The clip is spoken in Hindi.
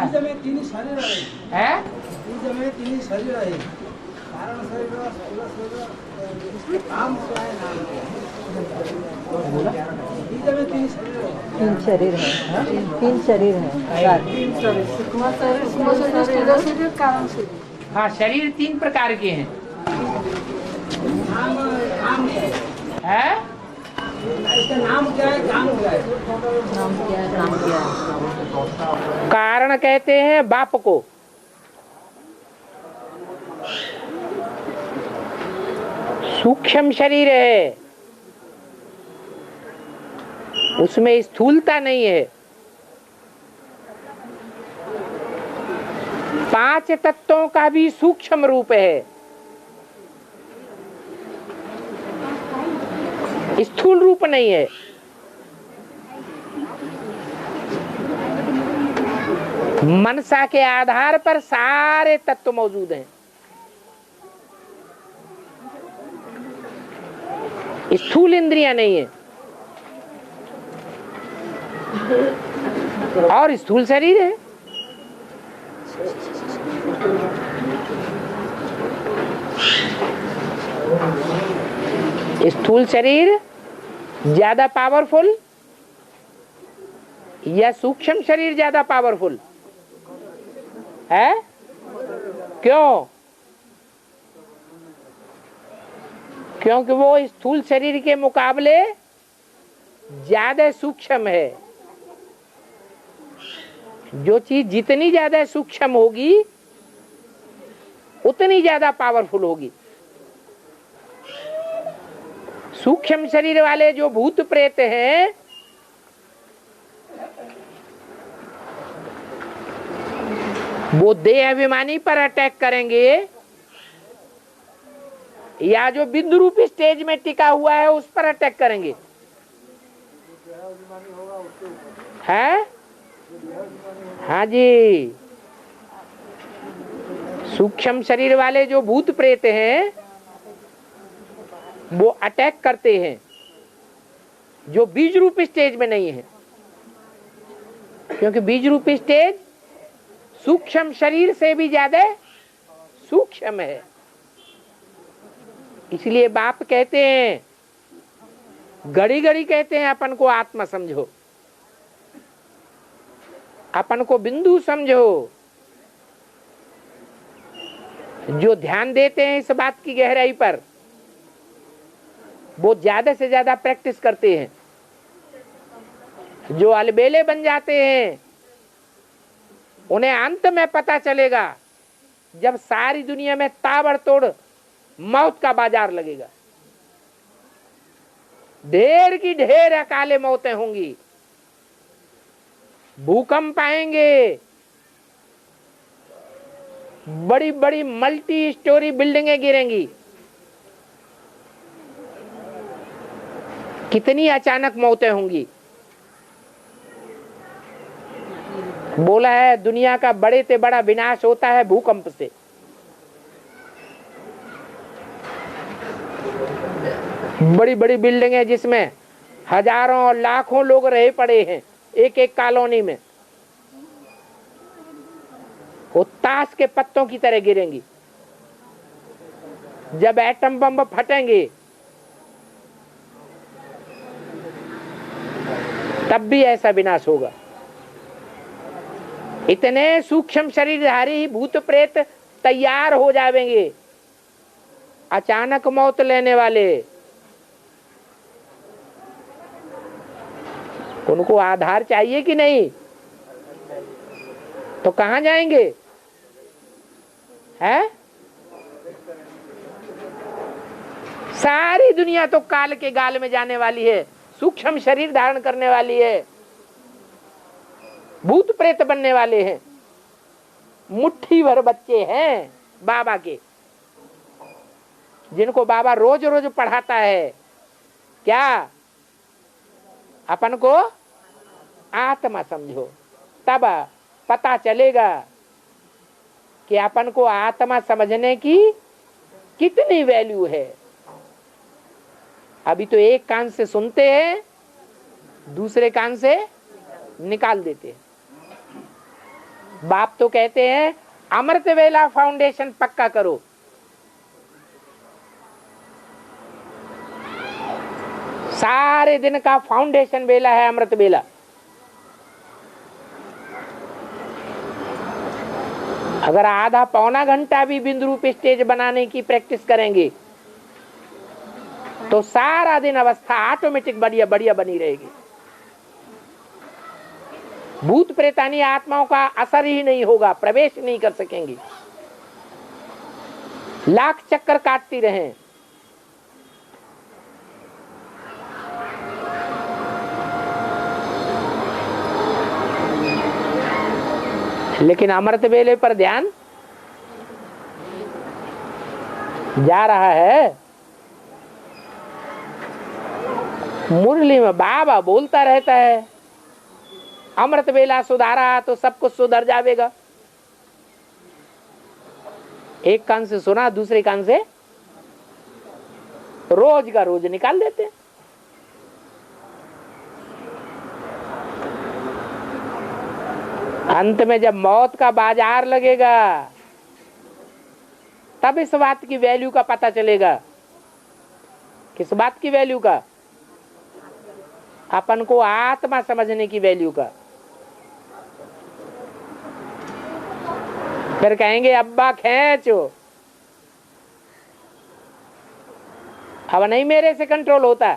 बीज में तीन शरीर है, हैं? बीज में तीन शरीर है, कारण शरीर, स्थूल शरीर, इसके काम क्या है, नाम क्या है? बीज में तीन शरीर है, तीन शरीर है, तीन शरीर है, सूक्ष्म शरीर, स्थूल शरीर, कारण शरीर। हाँ, शरीर तीन प्रकार के हैं। नाम नाम क्या है? हैं? इसका नाम क्या है, काम क्या है? नाम क्या है, काम क्या है? कारण कहते हैं बाप को, सूक्ष्म शरीर है, उसमें स्थूलता नहीं है। 5 तत्वों का भी सूक्ष्म रूप है, स्थूल रूप नहीं है। मनसा के आधार पर सारे तत्व मौजूद हैं। स्थूल इंद्रियां नहीं है और स्थूल शरीर है। स्थूल शरीर ज्यादा पावरफुल या सूक्ष्म शरीर ज्यादा पावरफुल है? क्यों? क्योंकि वो स्थूल शरीर के मुकाबले ज्यादा सूक्ष्म है। जो चीज जितनी ज्यादा सूक्ष्म होगी उतनी ज्यादा पावरफुल होगी। सूक्ष्म शरीर वाले जो भूत प्रेत हैं, वो देह अभिमानी पर अटैक करेंगे या जो बिंदु रूपी स्टेज में टिका हुआ है उस पर अटैक करेंगे। है? हाँ जी, सूक्ष्म शरीर वाले जो भूत प्रेत हैं वो अटैक करते हैं, जो बीज रूपी स्टेज में नहीं है। क्योंकि बीज रूपी स्टेज सूक्ष्म शरीर से भी ज्यादा सूक्ष्म है। इसलिए बाप कहते हैं, घड़ी घड़ी कहते हैं अपन को आत्मा समझो, अपन को बिंदु समझो। जो ध्यान देते हैं इस बात की गहराई पर, वो ज्यादा से ज्यादा प्रैक्टिस करते हैं। जो अलबेले बन जाते हैं उन्हें अंत में पता चलेगा जब सारी दुनिया में ताबड़तोड़ मौत का बाजार लगेगा। ढेर की ढेर अकाले मौतें होंगी, भूकंप आएंगे, बड़ी बड़ी मल्टी स्टोरी बिल्डिंगें गिरेंगी। कितनी अचानक मौतें होंगी। बोला है दुनिया का बड़े से बड़ा विनाश होता है भूकंप से। बड़ी बड़ी बिल्डिंगें जिसमें हजारों लाखों लोग रहे पड़े हैं एक एक कॉलोनी में, वो ताश के पत्तों की तरह गिरेंगी। जब एटम बम फटेंगे तब भी ऐसा विनाश होगा। इतने सूक्ष्म शरीरधारी भूत प्रेत तैयार हो जाएंगे अचानक मौत लेने वाले। उनको आधार चाहिए कि नहीं? तो कहां जाएंगे? है? सारी दुनिया तो काल के गाल में जाने वाली है, सूक्ष्म शरीर धारण करने वाली है, भूत प्रेत बनने वाले हैं। मुट्ठी भर बच्चे हैं बाबा के, जिनको बाबा रोज रोज पढ़ाता है। क्या? अपन को आत्मा समझो, तब पता चलेगा कि अपन को आत्मा समझने की कितनी वैल्यू है। अभी तो एक कान से सुनते हैं, दूसरे कान से निकाल देते हैं। बाप तो कहते हैं अमृत वेला फाउंडेशन पक्का करो। सारे दिन का फाउंडेशन वेला है अमृत वेला। अगर आधा पौना घंटा भी बिंदु रूप स्टेज बनाने की प्रैक्टिस करेंगे तो सारा दिन अवस्था ऑटोमेटिक बढ़िया बढ़िया बनी रहेगी। भूत प्रेतानी आत्माओं का असर ही नहीं होगा, प्रवेश नहीं कर सकेंगी, लाख चक्कर काटती रहें। लेकिन अमृत वेले पर ध्यान जा रहा है। मुरली में बाबा बोलता रहता है अमृत वेला सुधारा तो सब कुछ सुधर जाएगा। एक कान से सुना, दूसरे कान से रोज का रोज निकाल देते हैं। अंत में जब मौत का बाजार लगेगा तब इस बात की वैल्यू का पता चलेगा। किस बात की वैल्यू का? अपन को आत्मा समझने की वैल्यू का। फिर कहेंगे अब्बा खींचो, अब नहीं मेरे से कंट्रोल होता।